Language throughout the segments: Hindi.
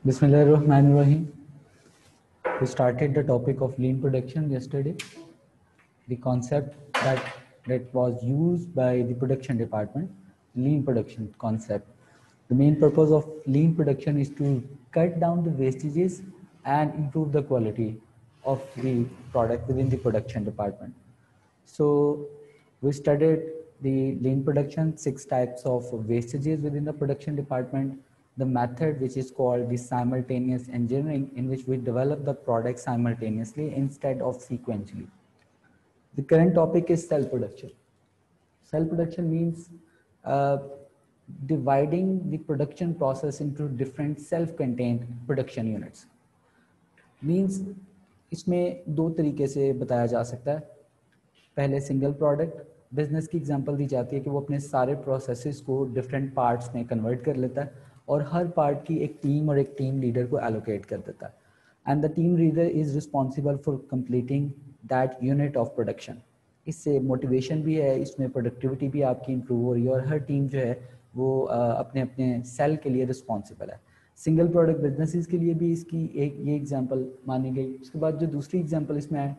Bismillahirrahmanirrahim. We started the topic of lean production yesterday. The concept that was used by the production department, lean production concept. The main purpose of lean production is to cut down the wastages and improve the quality of the product within the production department. So we studied the lean production, 6 types of wastages within the production department, the method which is called the simultaneous engineering, in which we develop the product simultaneously instead of sequentially. The current topic is cell production. Cell production means dividing the production process into different self-contained production units. Means इसमें दो तरीके से बताया जा सकता है. पहले सिंगल प्रोडक्ट बिजनेस की एग्जांपल दी जाती है कि वो अपने सारे प्रोसेसेस को डिफरेंट पार्ट्स में कन्वर्ट कर लेता है और हर पार्ट की एक टीम और एक टीम लीडर को एलोकेट कर देता है, and the team leader is responsible for completing that unit of production. इससे मोटिवेशन भी है, इसमें प्रोडक्टिविटी भी आपकी इंप्रूव हो रही है और हर टीम जो है वो अपने अपने सेल के लिए रिस्पॉन्सिबल है. सिंगल प्रोडक्ट बिजनेसेस के लिए भी इसकी एक ये एग्जांपल मानी गई. उसके बाद जो दूसरी एग्जांपल इसमें है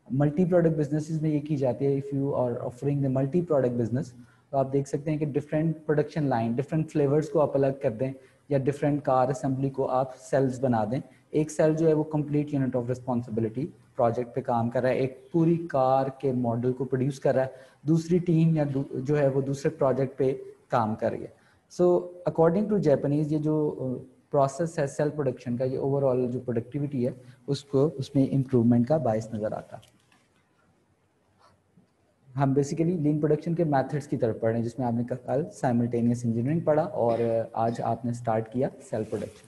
मल्टी प्रोडक्ट बिजनेसेस में ये की जाती है. If you are offering the multi product business तो आप देख सकते हैं कि different production line, different flavours को आप अलग कर दें या डिफरेंट कार असेंबली को आप सेल्स बना दें. एक सेल जो है वो complete unit of responsibility project पे काम कर रहा है, एक पूरी कार के मॉडल को प्रोड्यूस कर रहा है, दूसरी टीम या जो है वो दूसरे प्रोजेक्ट पे काम कर रही है. सो अकॉर्डिंग टू जापानीज ये जो प्रोसेस है सेल प्रोडक्शन का, ये ओवरऑल जो प्रोडक्टिविटी है उसको उसमें इम्प्रूवमेंट का बायस नज़र आता है. हम बेसिकली लीन प्रोडक्शन के मेथड्स की तरफ पढ़ रहे हैं, जिसमें आपने कल साइमल्टेनियस इंजीनियरिंग पढ़ा और आज आपने स्टार्ट किया सेल प्रोडक्शन.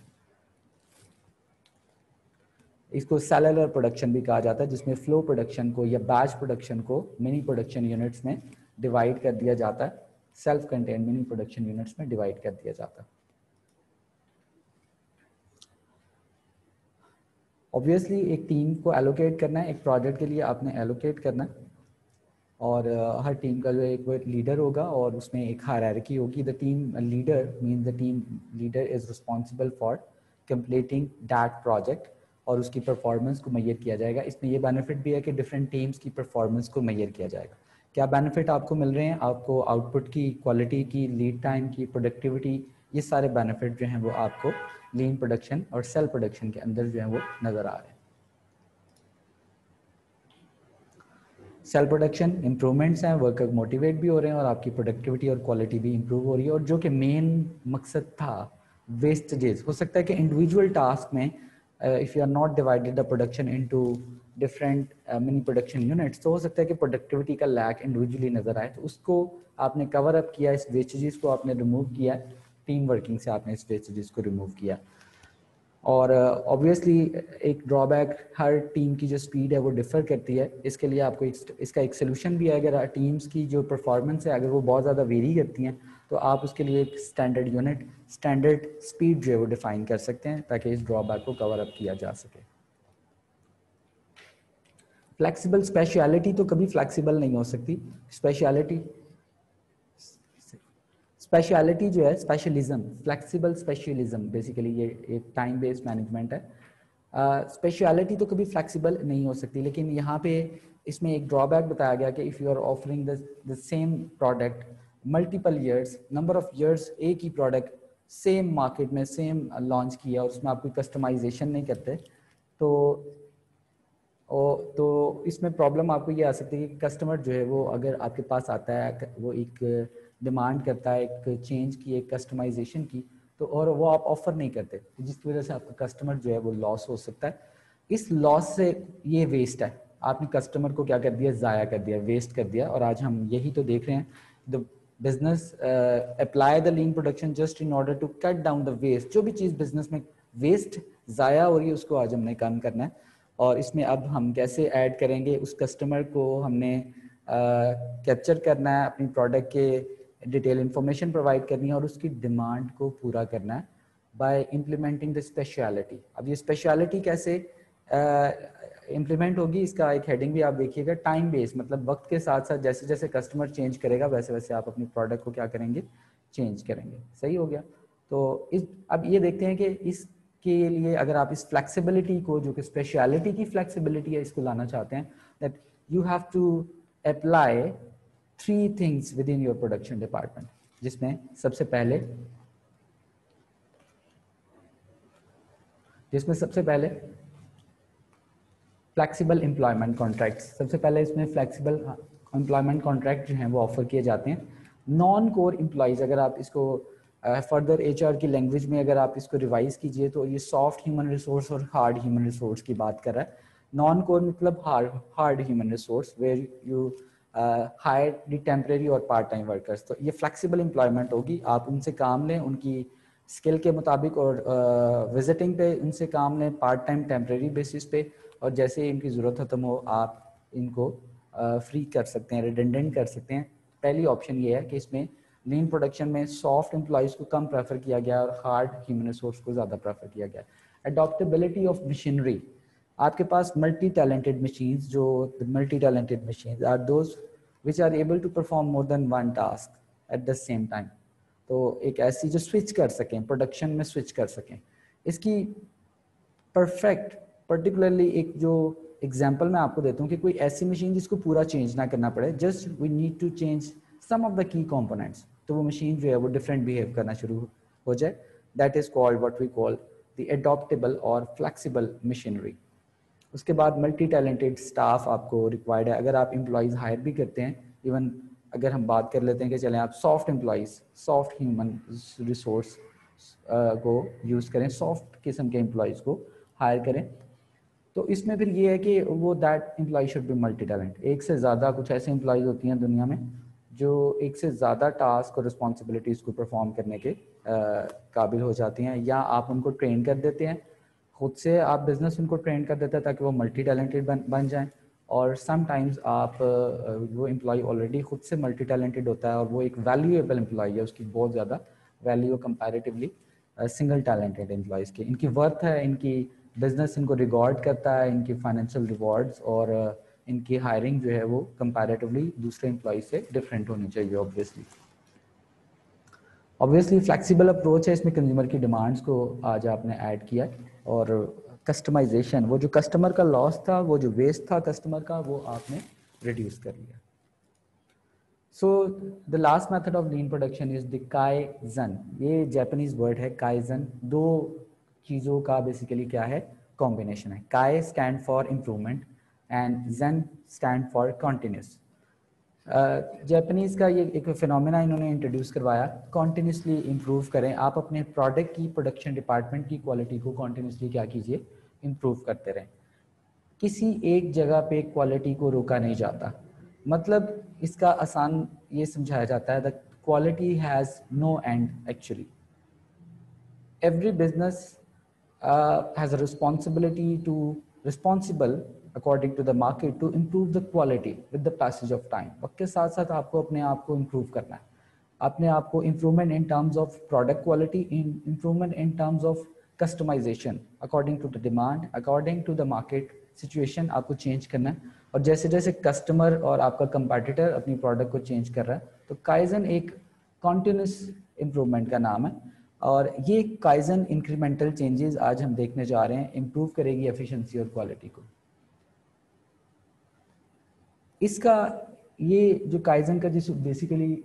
इसको सेलुलर प्रोडक्शन भी कहा जाता है, जिसमें फ्लो प्रोडक्शन को या बैच प्रोडक्शन को मिनी प्रोडक्शन यूनिट्स में डिवाइड कर दिया जाता है. Self contain mini production units में डिवाइड कर दिया जाता है. ऑब्वियसली एक टीम को एलोकेट करना है, एक प्रोजेक्ट के लिए आपने एलोकेट करना है और हर टीम का जो एक लीडर होगा और उसमें एक हायरार्की होगी. The team leader means the team leader is responsible for completing that project और उसकी परफॉर्मेंस को मेजर किया जाएगा. इसमें यह बेनिफिट भी है कि डिफरेंट टीम्स की परफॉर्मेंस को मेजर किया जाएगा. क्या बेनिफिट आपको मिल रहे हैं? आपको आउटपुट की, क्वालिटी की, लीड टाइम की, प्रोडक्टिविटी, ये सारे बेनिफिट जो हैं वो आपको लीन प्रोडक्शन और सेल प्रोडक्शन के अंदर जो है वो नज़र आ रहे हैं. सेल प्रोडक्शन इंप्रूवमेंट्स हैं, वर्कर मोटिवेट भी हो रहे हैं और आपकी प्रोडक्टिविटी और क्वालिटी भी इंप्रूव हो रही है. और जो कि मेन मकसद था वेस्टेजेस, हो सकता है कि इंडिविजुअल टास्क में if you are not divided the production into different mini production units, तो हो सकता है कि प्रोडक्टिविटी का लैक इंडिविजुअली नज़र आए. तो उसको आपने कवर अप किया, इस वेस्टेजेस को आपने रिमूव किया, टीम वर्किंग से आपने इस वेस्टेजेस को रिमूव किया. और ऑब्वियसली एक ड्रॉबैक, हर टीम की जो स्पीड है वो डिफ़र करती है. इसके लिए आपको इसका एक सोल्यूशन भी है. अगर टीम्स की जो परफॉर्मेंस है अगर वो बहुत ज़्यादा वेरी करती हैं तो आप उसके लिए एक स्टैंडर्ड यूनिट, स्टैंडर्ड स्पीड जो है वो डिफ़ाइन कर सकते हैं ताकि इस ड्रॉबैक को कवर अप किया जा सके. फ्लेक्सिबल स्पेशलिटी तो कभी फ्लेक्सिबल नहीं हो सकती. स्पेशलिटी जो है, स्पेशलिज्म, फ्लेक्सिबल स्पेशलिज्म, बेसिकली ये एक टाइम बेस्ड मैनेजमेंट है. स्पेशलिटी तो कभी फ्लेक्सिबल नहीं हो सकती. लेकिन यहाँ पे इसमें एक ड्रॉबैक बताया गया कि if you are offering the same product multiple years, number of years एक ही प्रोडक्ट सेम मार्केट में सेम लॉन्च किया और उसमें आप कोई कस्टमाइजेशन नहीं करते तो इसमें प्रॉब्लम आपको ये आ सकती है कि कस्टमर जो है वो अगर आपके पास आता है, वो एक डिमांड करता है एक चेंज की, एक कस्टमाइजेशन की, तो और वो आप ऑफर नहीं करते, तो जिसकी वजह से आपका कस्टमर जो है वो लॉस हो सकता है. इस लॉस से ये वेस्ट है, आपने कस्टमर को क्या कर दिया, ज़ाया कर दिया, वेस्ट कर दिया. और आज हम यही तो देख रहे हैं. The business apply the lean production just in order to cut down the waste. जो भी चीज़ बिजनेस में वेस्ट ज़ाया हो रही है उसको आज हमने कम करना है. और इसमें अब हम कैसे ऐड करेंगे, उस कस्टमर को हमने कैप्चर करना है, अपनी प्रोडक्ट के डिटेल इंफॉर्मेशन प्रोवाइड करनी है और उसकी डिमांड को पूरा करना है बाय इम्प्लीमेंटिंग द स्पेशलिटी. अब ये स्पेशलिटी कैसे इम्प्लीमेंट होगी, इसका एक हेडिंग भी आप देखिएगा, टाइम बेस, मतलब वक्त के साथ साथ जैसे जैसे कस्टमर चेंज करेगा वैसे वैसे आप अपनी प्रोडक्ट को क्या करेंगे, चेंज करेंगे. सही हो गया. तो अब ये देखते हैं कि इस के लिए अगर आप इस फ्लेक्सिबिलिटी को, जो कि स्पेशलिटी की फ्लेक्सिबिलिटी है, इसको लाना चाहते हैं, that you have to apply 3 things within your production department, जिसमें सबसे पहले फ्लेक्सिबल एम्प्लॉयमेंट कॉन्ट्रैक्ट। सबसे पहले इसमें फ्लेक्सिबल एम्प्लॉयमेंट कॉन्ट्रैक्ट जो हैं वो ऑफर किए जाते हैं। नॉन कोर एम्प्लॉयज़, अगर आप इसको फर्दर एचआर की लैंग्वेज में अगर आप इसको रिवाइज कीजिए तो ये सॉफ्ट ह्यूमन रिसोर्स और हार्ड ह्यूमन रिसोर्स की बात कर रहा है। नॉन कोर मतलब hard human resource, where you hire the temporary और पार्ट टाइम वर्कर्स। तो ये फ्लेक्सिबल एम्प्लॉयमेंट होगी, आप उनसे काम लें उनकी स्किल के मुताबिक, और विजिटिंग पे उनसे काम लें पार्ट टाइम टेम्परेरी बेसिस पे, और जैसे ही इनकी ज़रूरत खत्म हो आप इनको फ्री कर सकते हैं, रिडेंडेंट कर सकते हैं। पहली ऑप्शन ये है कि इसमें लीन प्रोडक्शन में सॉफ्ट एम्प्लॉयज़ को कम प्रेफर किया गया और हार्ड ह्यूमन रिसोर्स को ज़्यादा प्रेफर किया गया। अडॉप्टेबिलिटी ऑफ मशीनरी, आपके पास मल्टी टैलेंटेड मशीन्स, जो multi talented machines are those which are able to perform more than one task at the same time. तो एक ऐसी जो स्विच कर सकें, प्रोडक्शन में स्विच कर सकें। इसकी परफेक्ट पर्टिकुलरली एक जो एग्जांपल मैं आपको देता हूँ कि कोई ऐसी मशीन जिसको पूरा चेंज ना करना पड़े, just we need to change some of the key components, तो वो मशीन जो है वो डिफरेंट बिहेव करना शुरू हो जाए। That is called what we call the adaptable or flexible machinery. उसके बाद मल्टी टैलेंटेड स्टाफ आपको रिक्वायर्ड है। अगर आप एम्प्लॉयज़ हायर भी करते हैं, इवन अगर हम बात कर लेते हैं कि चलें आप soft employees, soft human resource को यूज़ करें, सॉफ्ट किस्म के एम्प्लॉयज़ को हायर करें, तो इसमें फिर ये है कि वो that employ should be multi talent. एक से ज़्यादा कुछ ऐसे एम्प्लॉयज़ होती हैं दुनिया में जो एक से ज़्यादा टास्क और रिस्पॉन्सिबिलिटीज़ को परफॉर्म करने के काबिल हो जाती हैं, या आप उनको ट्रेन कर देते हैं खुद से, आप बिजनेस उनको ट्रेन कर देता है ताकि वो मल्टी टैलेंटेड बन जाएं, और समटाइम्स आप वो एम्प्लॉय ऑलरेडी खुद से मल्टी टैलेंटेड होता है और वो एक वैल्यूएबल एम्प्लॉय है, उसकी बहुत ज़्यादा value comparatively single talented employees की। इनकी वर्थ है, इनकी बिजनेस इनको रिवॉर्ड करता है, इनकी फाइनेंशियल रिवॉर्ड्स, और इनकी हायरिंग जो है वो कंपैरेटिवली दूसरे एम्प्लॉय से डिफरेंट होनी चाहिए। ऑब्वियसली फ्लेक्सिबल अप्रोच है, इसमें कंज्यूमर की डिमांड्स को आज आपने ऐड किया, और कस्टमाइजेशन, वो जो कस्टमर का लॉस था, वो जो वेस्ट था कस्टमर का, वो आपने रिड्यूस कर लिया। So the last method of lean production is the kaizen. ये जापानीज वर्ड है काइजन, दो चीज़ों का बेसिकली क्या है, कॉम्बिनेशन है। काई स्टैंड फॉर इम्प्रूवमेंट एंड जन स्टैंड फॉर कॉन्टिन्यूस। जापानीज़ का ये एक फिनोमेना इन्होंने इंट्रोड्यूस करवाया, कॉन्टिन्यूसली इम्प्रूव करें। आप अपने प्रोडक्ट की प्रोडक्शन डिपार्टमेंट की क्वालिटी को कॉन्टिन्यूसली क्या कीजिए, इम्प्रूव करते रहें। किसी एक जगह पे क्वालिटी को रोका नहीं जाता। मतलब इसका आसान ये समझाया जाता है that quality has no end actually. Every business has a responsible according to the market to improve the quality with the passage of time। वक्त के साथ साथ आपको अपने आप को improve करना है, अपने आप को improvement in terms of product quality, improvement in terms of customization according to the demand, according to the market situation आपको change करना है। और जैसे जैसे customer और आपका competitor अपनी product को change कर रहा है, तो काइजन एक continuous improvement का नाम है, और ये काइजन इंक्रीमेंटल चेंजेस आज हम देखने जा रहे हैं, इम्प्रूव करेगी एफिशिएंसी और क्वालिटी को। इसका ये जो काइजन का जिस बेसिकली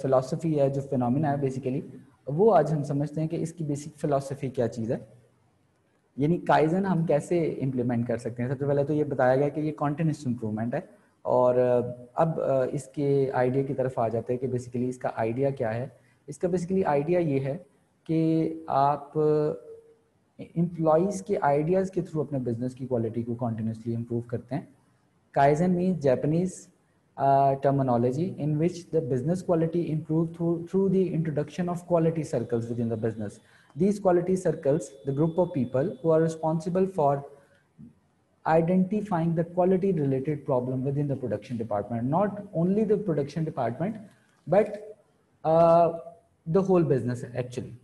फिलॉसफी है, जो फिनोमिना है बेसिकली, वो आज हम समझते हैं कि इसकी बेसिक फिलॉसफी क्या चीज़ है, यानी काइजन हम कैसे इम्प्लीमेंट कर सकते हैं। सबसे पहले तो ये बताया गया कि ये कॉन्टिन्यूस इम्प्रूवमेंट है, और अब इसके आइडिया की तरफ आ जाते हैं कि बेसिकली इसका आइडिया क्या है। इसका बेसिकली आइडिया ये है कि आप एम्प्लॉयज़ के आइडियाज़ के थ्रू अपने बिजनेस की क्वालिटी को कॉन्टिन्यूसली इम्प्रूव करते हैं। Kaizen means Japanese terminology in which the business quality improved through the introduction of quality circles within the business. These quality circles, the group of people who are responsible for identifying the quality related problem within the production department, not only the production department but the whole business actually।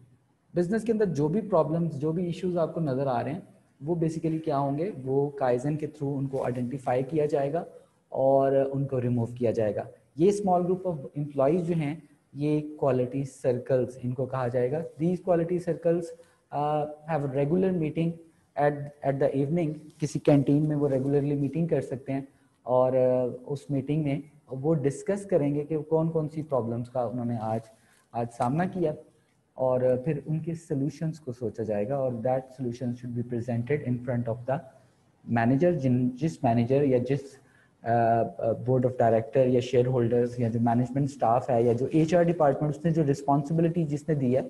Business के अंदर जो भी प्रॉब्लम्स, जो भी इश्यूज आपको नज़र आ रहे हैं, वो बेसिकली क्या होंगे, वो काइजन के थ्रू उनको आइडेंटिफाई किया जाएगा और उनको रिमूव किया जाएगा। ये स्मॉल ग्रुप ऑफ एम्प्लॉयज़ जो हैं, ये क्वालिटी सर्कल्स इनको कहा जाएगा। These quality circles have regular meeting at the evening, किसी कैंटीन में वो रेगुलरली मीटिंग कर सकते हैं और उस मीटिंग में वो डिस्कस करेंगे कि कौन कौन सी प्रॉब्लम्स का उन्होंने आज सामना किया और फिर उनके सॉल्यूशंस को सोचा जाएगा और that solution should be presented in front of the manager, जिस मैनेजर या जिस बोर्ड ऑफ डायरेक्टर या शेयर होल्डर्स या जो मैनेजमेंट स्टाफ है या जो HR डिपार्टमेंट उसने जो रिस्पॉन्सिबिलिटी जिसने दी है,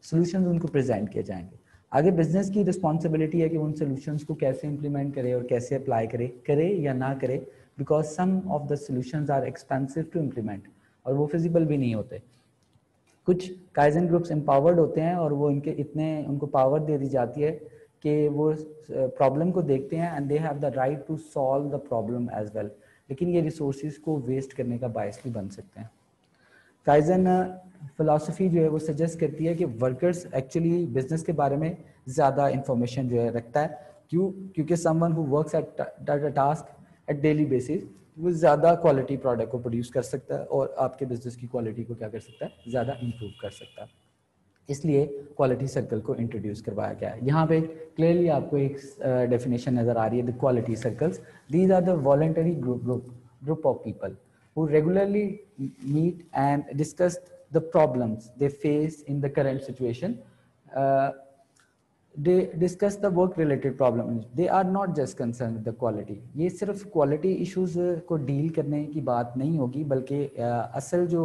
सॉल्यूशंस उनको प्रेजेंट किए जाएंगे। आगे बिजनेस की रिस्पॉन्सिबिलिटी है कि उन सॉल्यूशंस को कैसे इंप्लीमेंट करे और कैसे अप्लाई करे या ना करे, because some of the solutions are expensive to implement और वो फिजिबल भी नहीं होते। कुछ काइजन ग्रुप्स एम्पावर्ड होते हैं और वो उनको पावर दे दी जाती है कि वो प्रॉब्लम को देखते हैं and they have the right to solve the problem as well, लेकिन ये रिसोर्सेज को वेस्ट करने का बायस भी बन सकते हैं। काइजन फिलॉसफी जो है वो सजेस्ट करती है कि वर्कर्स एक्चुअली बिजनेस के बारे में ज़्यादा इंफॉर्मेशन जो है रखता है, क्योंकि someone who works at a task at daily basis वो ज़्यादा क्वालिटी प्रोडक्ट को प्रोड्यूस कर सकता है और आपके बिजनेस की क्वालिटी को क्या कर सकता है, ज़्यादा इम्प्रूव कर सकता है। इसलिए क्वालिटी सर्कल को इंट्रोड्यूस करवाया गया है। यहाँ पे क्लियरली आपको एक डेफिनेशन नज़र आ रही है, the quality circles, these are the voluntary group of people who regularly meet and discuss the problems they face in the current situation. They discuss the work related problems. They are not just concerned with the quality. ये सिर्फ quality issues को deal करने की बात नहीं होगी, बल्कि असल जो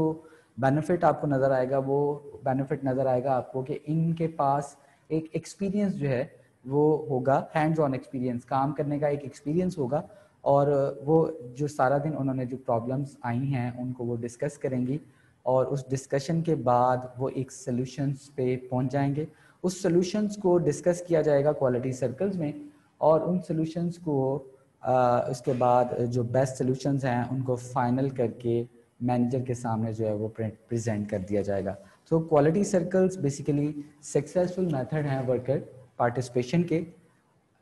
बेनिफिट आपको नज़र आएगा वो बेनिफिट नज़र आएगा आपको कि इनके पास एक एक्सपीरियंस जो है वो होगा, हैंड्स ऑन एक्सपीरियंस, काम करने का एक एक्सपीरियंस होगा और वो जो सारा दिन उन्होंने जो प्रॉब्लम्स आई हैं उनको वो डिस्कस करेंगी और उस डिस्कशन के बाद वो एक सॉल्यूशंस पे पहुंच जाएंगे। उस सॉल्यूशंस को डिस्कस किया जाएगा क्वालिटी सर्कल्स में और उन सॉल्यूशंस को उसके बाद जो बेस्ट सॉल्यूशंस हैं उनको फाइनल करके मैनेजर के सामने जो है वो प्रेजेंट कर दिया जाएगा। तो quality circles basically successful method हैं वर्कर पार्टिसिपेशन के।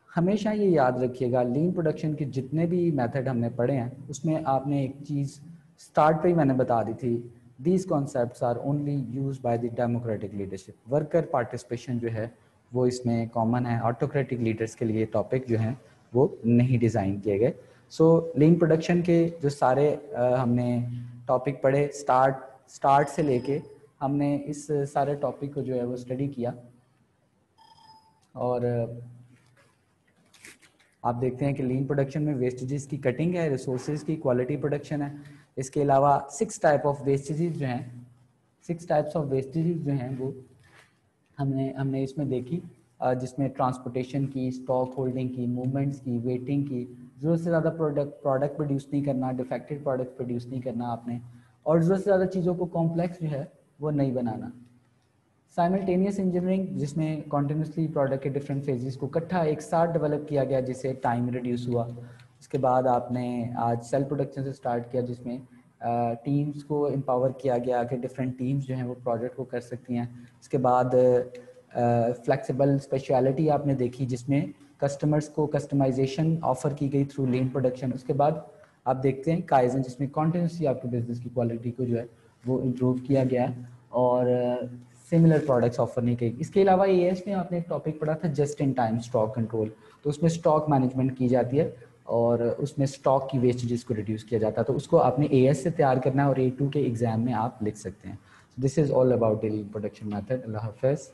हमेशा ये याद रखिएगा, लीन प्रोडक्शन के जितने भी मेथड हमने पढ़े हैं उसमें आपने एक चीज़ स्टार्ट पे ही मैंने बता दी थी, these concepts are only used by the democratic leadership. Worker participation जो है वो इसमें कॉमन है, ऑटोक्रेटिक लीडर्स के लिए टॉपिक जो हैं वो नहीं डिज़ाइन किए गए। सो लीन प्रोडक्शन के जो सारे हमने टॉपिक पढ़े, स्टार्ट से लेके हमने इस सारे टॉपिक को जो है वो स्टडी किया और आप देखते हैं कि लीन प्रोडक्शन में वेस्टेजेस की कटिंग है, रिसोर्सेज की क्वालिटी प्रोडक्शन है। इसके अलावा 6 टाइप ऑफ वेस्टेजेस जो हैं, 6 टाइप्स ऑफ वेस्टेजेस जो हैं वो हमने इसमें देखी, जिसमें ट्रांसपोर्टेशन की, स्टॉक होल्डिंग की, मूवमेंट्स की, वेटिंग की, ज़रूरत से ज़्यादा प्रोडक्ट प्रोड्यूस नहीं करना, डिफेक्टेड प्रोडक्ट प्रोड्यूस नहीं करना आपने, और ज़रूरत से ज़्यादा चीज़ों को कॉम्प्लेक्स जो है वो नहीं बनाना। साइमल्टेनियस इंजीनियरिंग, जिसमें कॉन्टिन्यूसली प्रोडक्ट के डिफरेंट फेजेस को इकट्ठा एक साथ डेवलप किया गया, जिससे टाइम रिड्यूस हुआ। उसके बाद आपने आज सेल्फ प्रोडक्शन से स्टार्ट किया, जिसमें टीम्स को एम्पावर किया गया कि डिफरेंट टीम्स जो हैं वो प्रोजेक्ट को कर सकती हैं। इसके बाद फ्लेक्सिबल स्पेशलिटी आपने देखी, जिसमें कस्टमर्स को कस्टमाइजेशन ऑफर की गई थ्रू लीन प्रोडक्शन। उसके बाद आप देखते हैं काइजन, जिसमें कॉन्टिन्यूसली आपके बिजनेस की क्वालिटी को जो है वो इम्प्रूव किया गया और सिमिलर प्रोडक्ट्स ऑफर नहीं की। इसके अलावा एएस में आपने एक टॉपिक पढ़ा था, just in time stock control, तो उसमें स्टॉक मैनेजमेंट की जाती है और उसमें स्टॉक की वेस्टेजेस को रिड्यूस किया जाता है। तो उसको आपने एएस से तैयार करना है और A2 के एग्जाम में आप लिख सकते हैं। This is all about lean production method. अल्लाह हाफिज़।